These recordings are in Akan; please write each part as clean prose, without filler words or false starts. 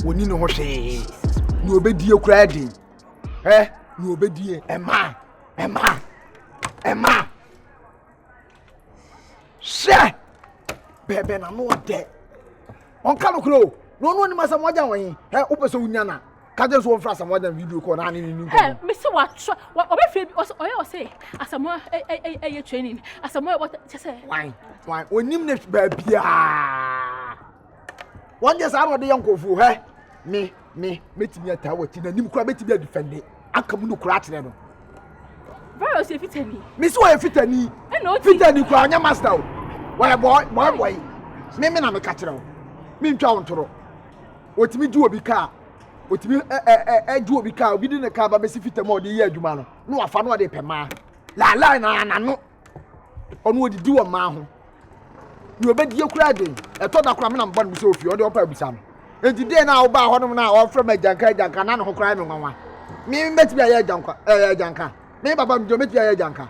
Oni no ho hwe. No obedi ekura din. No obedi Emma. She. Bebe na no de. On ka no kro. No ni masa mo aja wan. Opeso unya na. Ka je so fra samo aja video call na ni ni. Me se wa obefre o say asamo training. Asamo what say. Why? Onim ne ba bia. One just am de yankofu me metimi ata wati na nim kura metimi defend akam no kura atere no. Very say fitani. Me so e fitani. Fitani kura anya master o. Why boy. Me na me ka kire o. Me ntwa wontoro. Otimi du obi ka. Otimi du obi ka obi di ne ka ba besi fitama o de ye adwuma no. No afa no de pema. La na no. Onu odidi wo ma ho. Ni obedi ekura den. Eto da kura me na mbo no so ofi o de opa busa no. Enti dey na oba ho no na o fra ma janka na no ho kura me nwanwa. Me meti bia ye janka. Me baba mi jo meti bia ye janka.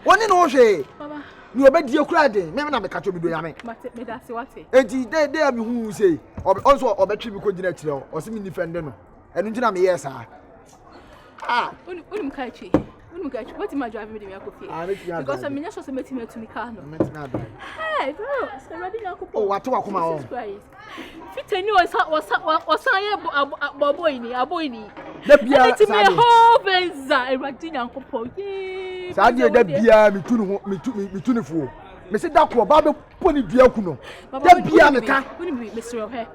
Woni no hwe. Baba. Ni obedi ekura den. Me na me ka cho bi do ya me. Mate me da se wate. Enti dey mi hu sei. Also obetwi mi ko gina kire o. O se mi defend no. Enu ntina me yes ah. Unum ka chi. What am I driving me to because I'm not sure to meet me to me car. Hey, bro, so ready now. Oh, what to come on? Fit a new was boy. The beer to me a whole benza, a Radina couple. Sadia, the beer, me to the fool. Mr. Dako, Baba, pony Biacuno. The beer, Mr. O'Hare.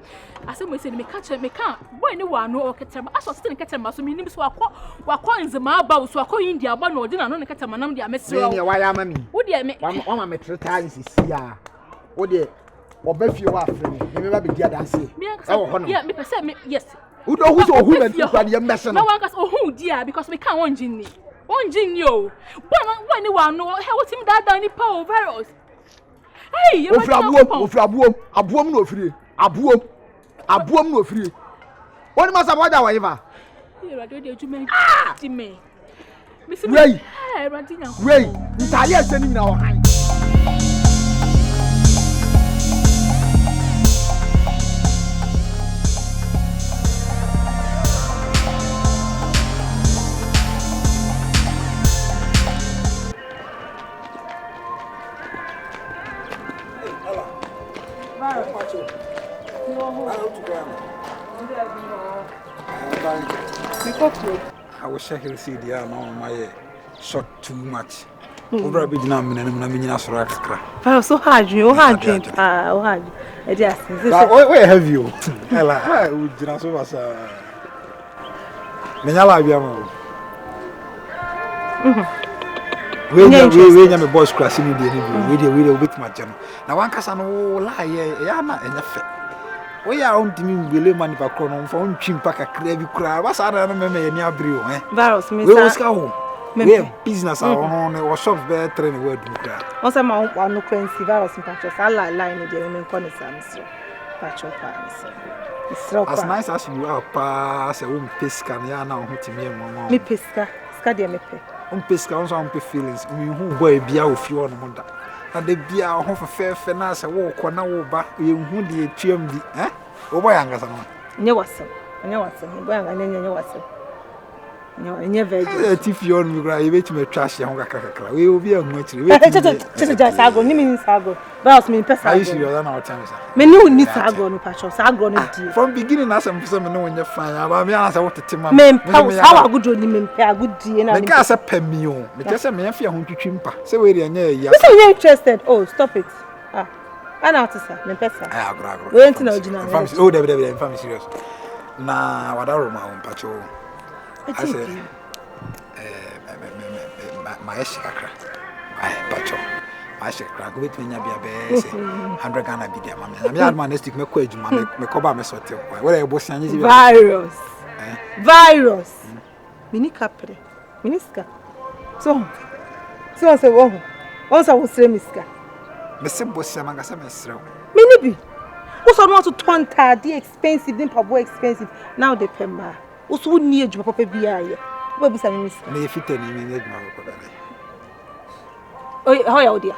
I said, we said, me catch me can't. Boy, no one, no, Catam. I saw still Catam, so means were quite the marble, so I call India, but no dinner, no Catam, dear Mr. Why am I? Would you make one of my 3 times is here? Would you? Or Beth, you are free. You never be dear dancing. Yeah, me per se, yes. Who know who's a woman? You're messing. No one goes, oh, dear, because we can't want Ginny. One Ginny, when you want no, how was him that Danny Power virus? Hey, you're abuom no free. Abuom no free. What must I wonder whatever? You are doing too many to me. Miss Ray, Radina. Ray, Italia sending in our hand. I was checking see the my shot too much. Over a bit now, I'm so hard, you hard. Where have you? Ella, would you also was Menala Biamo? We have a boys crashing in the video with my channel. Now, one can lie, Yana, and a fair. We are on to me, William Manipacron, for Chimpaca, Crabby Crab. What's other memory near Brio, eh? Barros, we was go. We have business on or shop bear training word. Once I'm on one quincy Barros and Patches, I line with the reconnaissance. Patcho as nice as you are, pass a woman pisca, Yana, who to me, me pisca, Scadia me pay. Pisca on feelings, who boy be out of you on Monday. And they be our home for fair finance a walk or now back, you wound the TMD, eh? Oh, boy, I'm going to know what's up. I know what's up. Well, I know what's up. No, I never if you on me, wait to me trash young cracker. We will be a much. Just Sago, Nimin Sago, Bells mean Pessa. I usually run our time. Menu need Sago, no patch of Sago. From beginning, as I'm for some knowing your fire, about me, as I want to tell my men, how good you mean, a good tea, and I guess a pemio, because I'm a fear home to chimpa. So we're near you. So interested. Oh, stop it. An artist, Pessa. I went to know Gina. Oh, David, I'm serious. Nah, what are my own patcho? I say, my shakra, my patcho, my shakra, go with me, Nabia, 100 Ghana be there, mamma. I'm not manistic, my quage, my coba, my sort of where I was virus. Mini capre, Miniska. So I say, oh, also I will say, Miska. The simple Samanga, Minibi. Also, not to turn the expensive, then pub expensive. Now they pay more. Also, near your papa be here. What be saying, Miss? May fit any minute, my oh, how dear.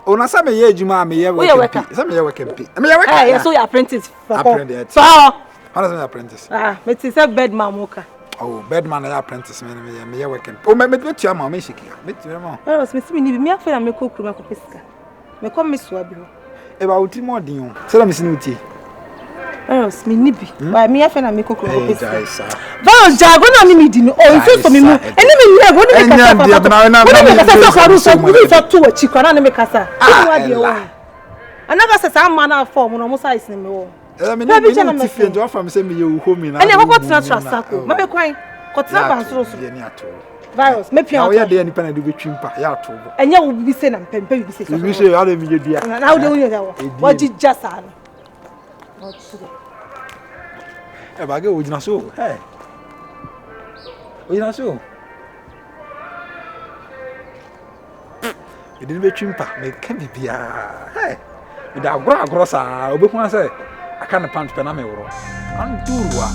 Ona sa me ye adwuma me ye work. Sa me ye work MP. Me ye work. Eh, so your apprentice for. Apprentice. So how does my apprentice? me say bedman moka. Oh, bedman na apprentice me ye work. Oh, me tua ma me shiki. Me tua ma. Well, me ni me afia me ko kru me ko pesika. Me kom me so abi ho. E ba uti mo din o. Se la me sini uti. Eros me nibi. Ba me afia na me ko kru ko pesika. Ba jago na me di no. Oh, nso so me mu. Eni me nya go ni me kasa. Me kasa so karu so me so tu achi kwa na me kasa. Ni wa de wo. Another says I'm man of form no mo size ni me wo. Me ni ti fi ndo from say me ye wo mi na. Eni ko tina trasako. Me be kwan. Ko tina ban so so. Virus me pia. Na we dey nipa na do betwimpa ya to. Enye wo bibi se na mpempe bibi se so. Bibi se ya dey me dua. Na wo dey wo ya wo. What did just an? E ba ge o jina so. Hey. O jina so. E dey betwimpa me ka bibia. Hey. E da agro sa obeku na say aka na pant pe na me woro. An durua.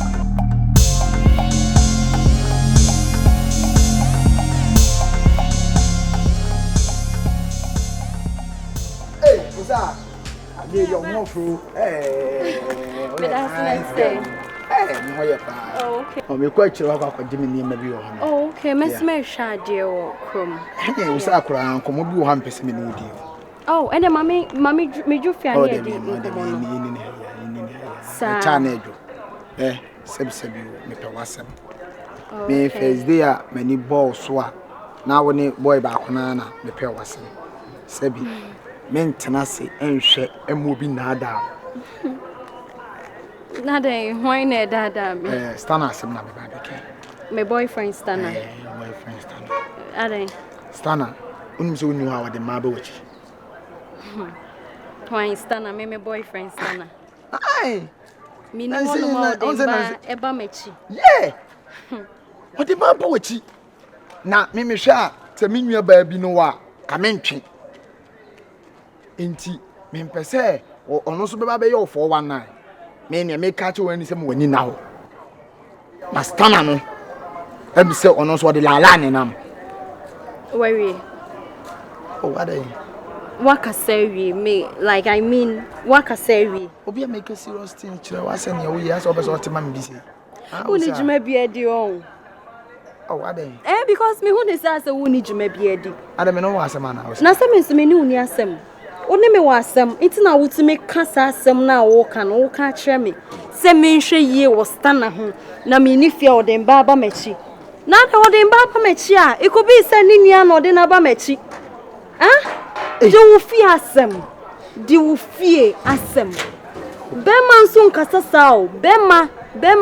Yeah, you're more through. Hey, oh, okay. Oh, me quite sure about Jimmy maybe. Oh, okay. Miss Mersha, dear, come. Hey, was a crown, come on, you want to see me with you. Oh, and then mommy, made you feel near Chanejo. Eh, Sebi, me Pewasem. Me first day, many balls swap. Now, when a boy back on me Pewasem. Sebi. Men tenase enhwe emobi nada nada why na dada me Stana asem na me ba beke my boyfriend Stana boyfriend Stana ade Stana unum se unu ha wade ma ba wachi why Stana me boyfriend Stana ai me no mo de ba e ba mechi yeah wade ma ba wachi na me hwe a te me nua ba bi no wa ka mentwe enti me mpese ono so beba be ye 419 me ne me ka che wani se mo wani na ho na Stana no em se ono so de lala ne nam where oh what are waka say me like I mean waka say we obi make a serious thing chire wa se ne wo yi aso be so te ma me bi se uni juma bi edi on oh what are because me who dey say uni juma bi edi ada me no wa asem na na se me me ni uni asem Oni me wasem iti na wuti me kasa asem na wo ka no wo ka kire me se me nhwe yie wo Stana ho na me ni fia odem baba machi na da odem baba machi a ikobi se ni nia na odem baba machi ah je wo fia asem di wo fie asem be man so nkasa sa o be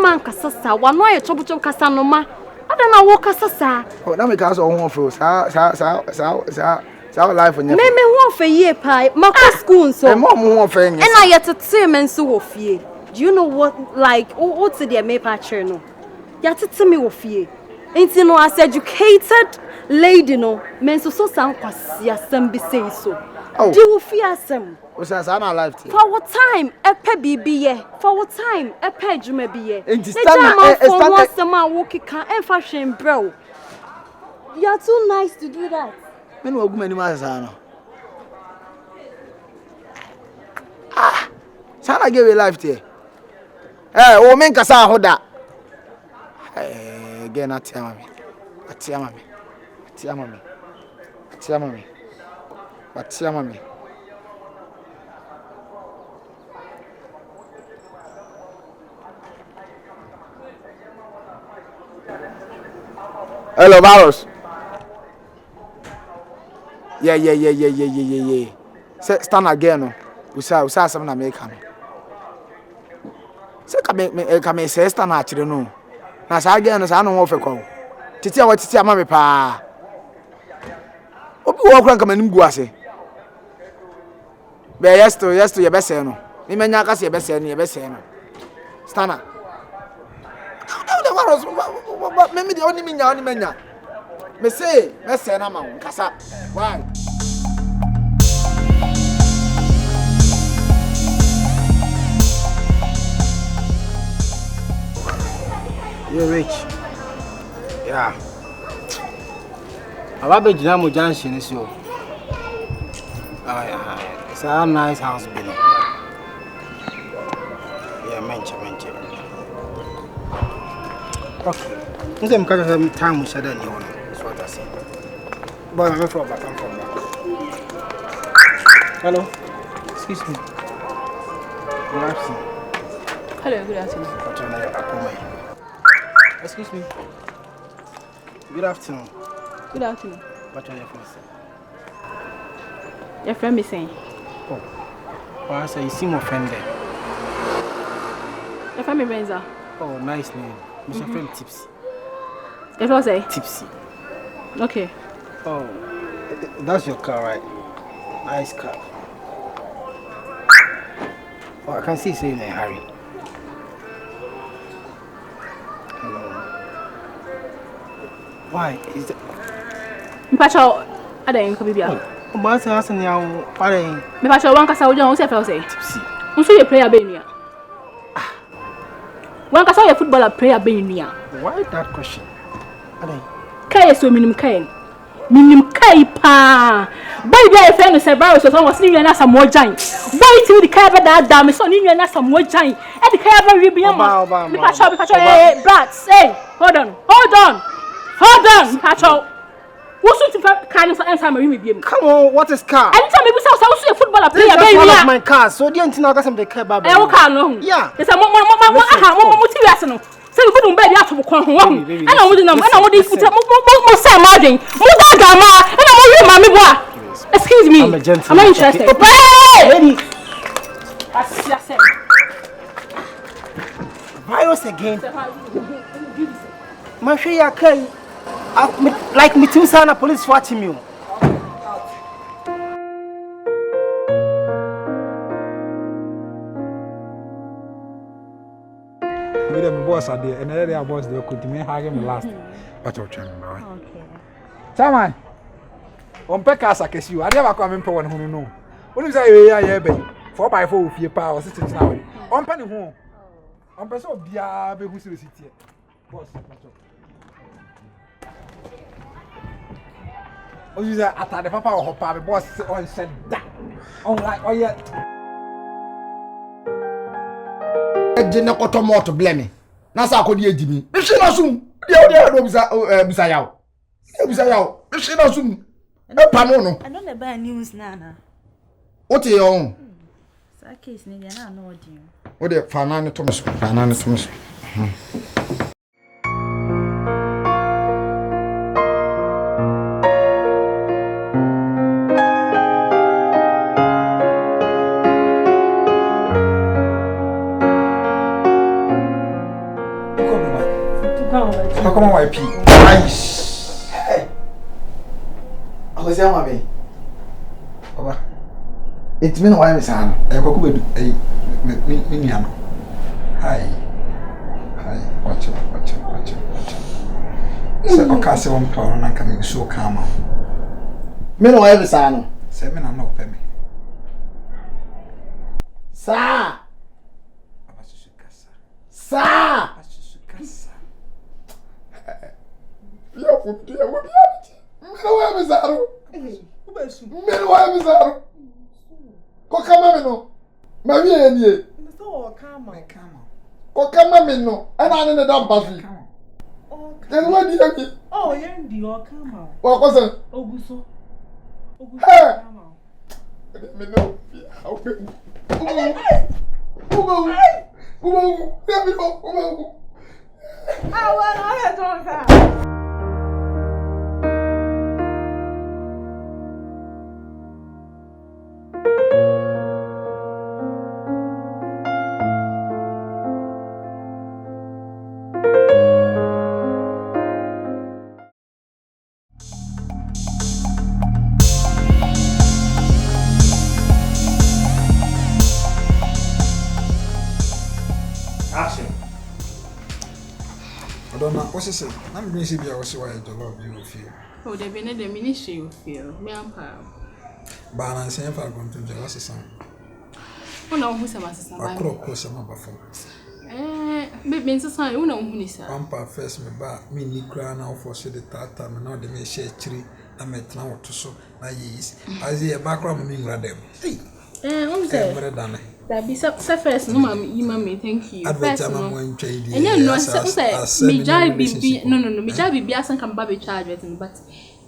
man kasa sa wa no ye chobo kasa no ma ada na wo kasa sa oh na me ka so ho fo sa life nya me ho fe ye pai mako school so mo ho fe nya and I yet to men so wo fie do you know what like what's the me picture no ya tete me wo fie enti no as educated lady no men so san kwasi asem bi say so di wo fie asem o sa na life ti for what time epe bibi ye for what time epe adwuma bi ye enti Stana asem a wo kika e fa hwen bro you are too nice to do that me no aguma ni ma sa no Stana give life to o men kasa hoda again atiama me hello Virus yeah Stana again no usa asem na me ka no se ka me se Stana akire no na sa again no sa no wo fe kwa titi a wa titi ama me pa obi wo kran ka manim gu ase be yesto ye be se no ni menya ka se ye be se no Stana the Virus me de oni menya me say me se na ma nkasa why you're rich. Yeah. Ababe jina mo junction is yo. It's a nice house building. Yeah, mention. Okay. You say I'm time we said that you want. That's what I said. Boy, I'm from back. Hello. Excuse me. Good afternoon. Hello, good afternoon. Excuse me. Good afternoon. Good afternoon. What are your friends? Your friend is saying. Oh, I say you seem offended. Your friend is Benza. Oh, nice name. Mr. Friend Tipsy. Your friend say? Tipsy. Okay. Oh, that's your car, right? Nice car. Oh, I can see you're in a hurry. Why? Is that? Mpacho, I don't know. Oh, but I say now, what are you? Mpacho, one kasa uja, one say. Tipsy. Unso ye player benia. One kasa ye footballer player benia. Why that question? What are you? Kai so minim kai pa. Boy be a friend no say virus so was ni na some more giant. Boy ti the kai be that damn so ni na some more giant. E the kai be be am. Mpacho, brats. Hey, hold on. Mpacho. What's the kind of answer me be? Come on, what is car? Anytime we say a footballer player, that's one of my cars. So the entire got some the car baby. Eh, car no. Yeah. It's a mo serious no. Say we couldn't bear that to kon ho. And I wouldn't say margin. Mo da gama. And I will mommy boy. Excuse me. I'm not interested. Hey! Virus again. My sure you can. Like me too, son, police watching you. Me the boss are there, and the boss they could me hug him last. But you're trying, boy. Okay. Chairman, on Pecasa, case you. I never come in for one who know. What is I yeah, baby? 4x4 with your power, sitting now. On penny home. On person of the who's the city. Boss, oh, you say at the papa or papa, boss on said that. Oh, like, oh, yeah. I didn't automate to blame me. Nasa could ye Jimmy. If she not soon, the other Bisayao. Bisayao, if she not soon. No panono. I don't buy news, Nana. What are your own? Case, nigga, I know what you. What the Fanana Thomas? Fanana Thomas. How come on, YP? Nice. Hey. I was young, mommy. Over. It's been a while, Miss Anna. I go with a miniano. Hi. Watch it. So, okay, so I'm power and coming so calm. Men, why, Miss Anna? 7 and no pay me. Sir! Sir! Yo, dear, what is that? Kokamamino. Mami enie. So come on. Kokamamino. Ana ne da bafi. Oh, then what do you mean? oh, you're in the come on. What was it? Oguso. Hey. Come on. Me no. Ugo. Let me go. Ah, well, I don't that. I don't know. What's it say? I'm going to see if I was why I love you feel. Oh, the ministry you feel. Me am pa. Balance and for going to the last son. Oh no, who's a master? I could close some of before. Maybe so you know who is. Pampa first me back me ni cry now for say the third time and now they may share tree na metra woto so na yes azi e background me ngura dem say that be so first no mama thank you first no and no say me jai bibi no me jai bibi asan kan ba be charge with me but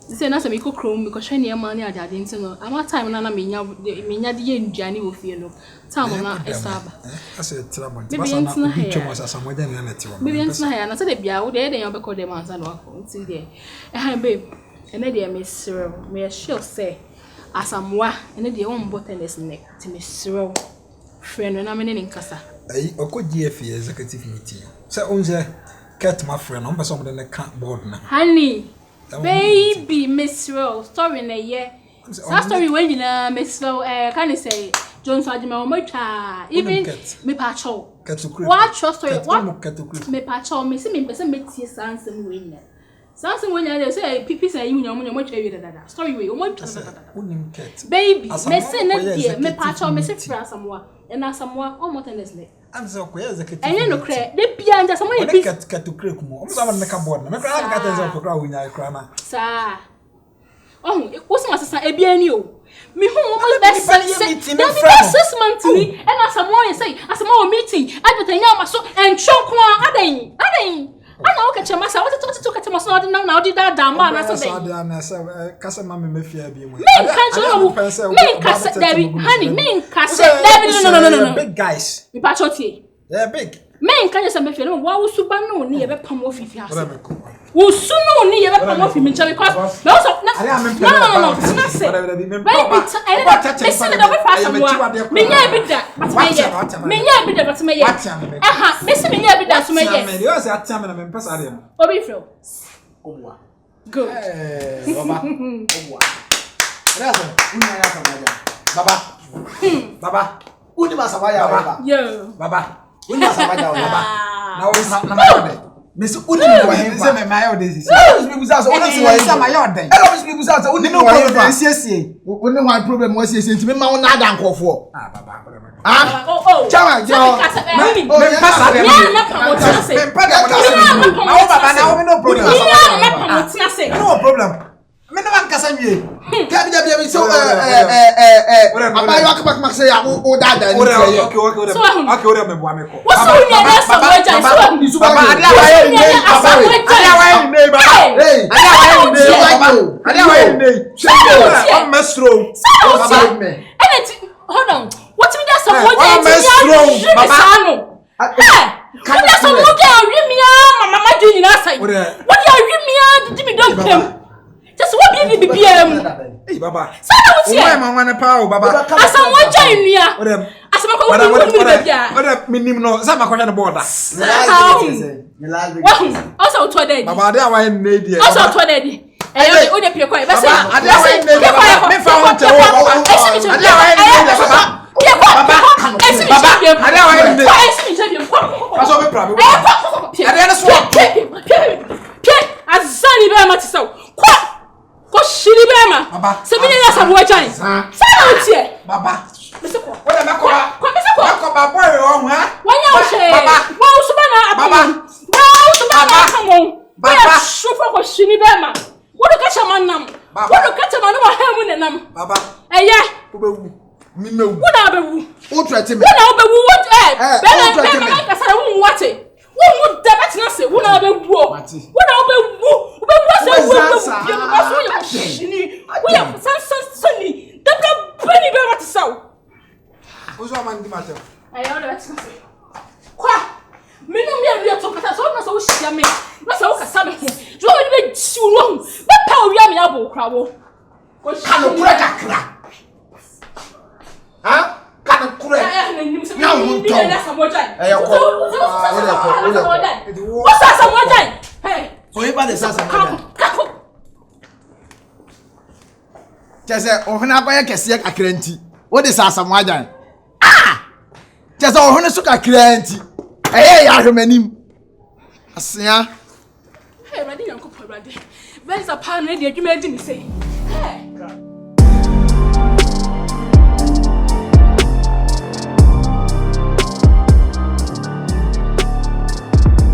say na say me ko chrome because shey na man ade ade no ama time na me nya de ye nduane wo fie no time na esaba ase tira bon basa na bitwa mo asa mo de na neti wo bibi ntina ya na say de bia wo de yan be ko de man san wa ko nti de babe ene de me sure me sure say asamwa ene de won bottleness neck ti me sure friend na me ne nkasa ai okoji efie executive meeting say onze cat my friend on person de ka board na honey baby miss Rose story na ye that story when you na miss Rose can say John Sajima o matwa even me pa cho what trust story what me pa cho me say me person metie sansem we nya sansem we nya dey say pipi say you nya mo matwa we dada story we o matwa baby me say na die me pa cho me say fra samwa na samwa o motenes le anzo ko executive enye no kre de bia nja samwa ye bi kat to kre kumo o mo sama me ka board na me kra na ka tenzo to kra wo nya kra na sa wo so masasa e bia ni o me hu wo mo be 6 months ni and asamwa ye say asamwa meeting advertanya ma so entwon ko adan ana o ka chama sa what to ka chama so na odi da ma na so dey na sa kasa ma me mafia bi mo me kan so me kasa David honey me kasa David no big guys me pa chotie yeah big me kan so mafia no wa wo suba no ni ye be pam ofifi ase wo su no ni ye be pam ofifi me ncha because no so no na say me say da be fast mo me nya bi da but me ye aha me say me nya bi da so me ye me yo say atia me na me pesa ade no obi fro obwa good baba obwa rasa unya ya sabaja baba uni masabaya baba yo baba uni masabaya baba na wo na ma yode Mr. Uni wa hemfa se me ma yode sisi uni bibuza so uni wa hemfa ma yode elo bibuza so uni wa hemfa siesie uni wa problem wa siesie nti me ma wona ada nkofo baba chama jo me pasa de me pasa na wo baba na wo no problem no problem me no wan kasa nwie ka dia bia so abayo akabak say ya o dada ni say okay ore me boa me ko what's so you na so much so baba ada wa ye ni baba ada wa ye ni baba ada wa ye ni o mesro baba me hold on what me that some what baba can you so look at Rimia mama doing na say what you Rimia did me don't come just what be BBM hey baba say what here why mama na pa o baba asam what join nua asam ko we bia ora minim no say makohwe no border also to daddy baba dey awai na dey also to daddy eh o dey pie kwa be say dey awai na dey baba me fa won te wo baba dey awai na dey baba baba dey awai na dey aso be pra be dey na so pie azani be ma tisaw ko shiri be ma se bi na sabu ajan say na tie baba mese ko o dey me ko ba boy o ho ha wanya o she wa usuba na baba wa usuba na kamo baba shufa ko shiri be ma wo do ka chama nam wo do ka chama no wa hemu ne nam baba eye wo be wu mi me wu wo na be wu o threat me wo na be wu what be na ka say wo wate wo debet na say wo na be wu wo na be wu say wo be because wo ya shini wo ya sansani dabda bani be what saw o so man di matter ayo na bet say kwa minu mi awi to kata so na so wo shia me na so wo kasa me jo wo be jiu no be pa wo ya me abo kra wo ko kanu kura kakra ha kanu kura na wo to what's that someone done hey so he ba de sasa mo chese ohuna ba ya kese kakra nti wo de sasa mo ajan chese ohuna so kakra nti ya hwemanim asia hey ready yanko ready where's a pan ready adwuma di me say hey